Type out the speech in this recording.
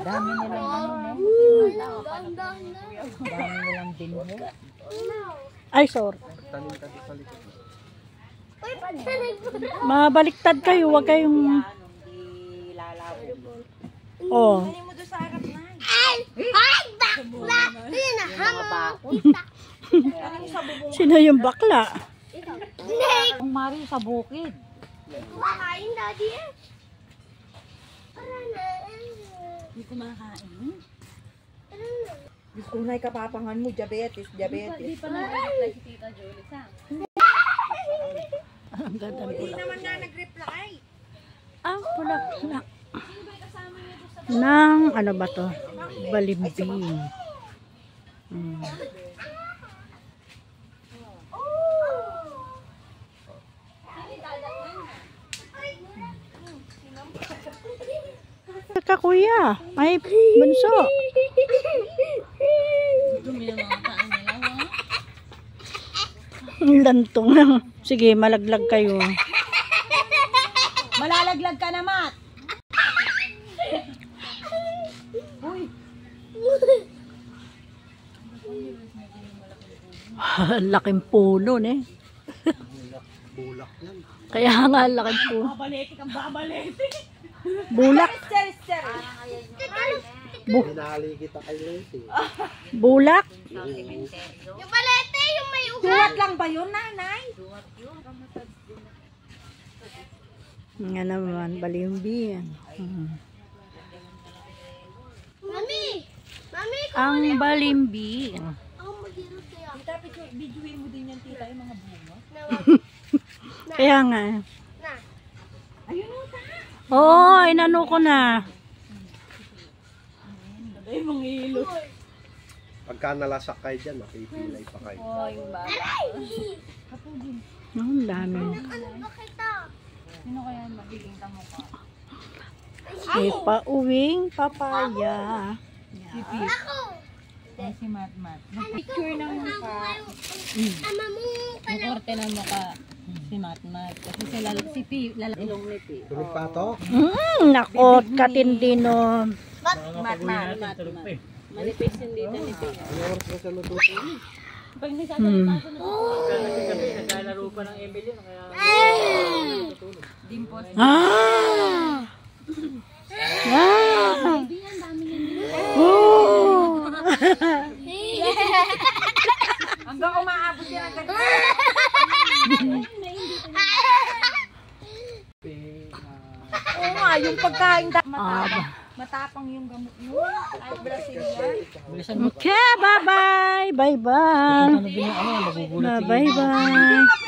Dami nilang ano, dami nilang binhi. Ay, sorry. Tanim ka sa likod. Mabaliktad kayo, huwag kayong... Oh. Sino yung bakla? Ang Mari sa bukid. Kumakain, Daddy eh. Hindi kumakain. Unay kapapangan mo, diabetes. Hindi pa nag-reply si Tita Julie sa. Ang ganda ng bulak. Naman nga nag-reply. Ang bulaklak. Nang, ano ba to? Balimbing. Kuya, may bunso. Ang lantong. Sige, malaglag kayo. Malalaglag ka na, Mat. Laking puno, eh. Bulak yan. Kaya nga, laking puno. Babalik kang babalik. Bulak. Hinahali kita kay Leti. Bulak. Yung palete, yung may ugat. Duwat lang ba yun, nanay? Nga naman, balimbing. Mami! Mami, Ang balimbing. ako maghirap kaya. Tita, videoin mo din yan, tita, yung mga bunga. Kaya nga. Na. Ayun o, ta. Oo, inano ko na. Ay, mga ilo. Pagka nalasak kayo dyan, makipilay pa kayo. Ang dami. Ano ba kita? Sino kaya magiging kamukha? May pauwing papaya. Ako! Ay, si Mat. Picture ng mukha. Ama mo ka Yung korte ng mukha. Si Mat. Kasi sila, si Pi, ilong ni Pi. Tulog pa to? Nakot, katindi no. Mat. Manipis yung dito ni Pi. Ano oras na siya natutuloy? Pag may sasalita siya naglalaro pa ng Emily. Kaya dimpos. Ah! Ah! Oh! Hanggang umaabot yan ang ganito. Oo nga, yung pagkain matapang yung gamot mo. Ay, Brazilian. Okay, bye-bye. Bye-bye. Bye-bye.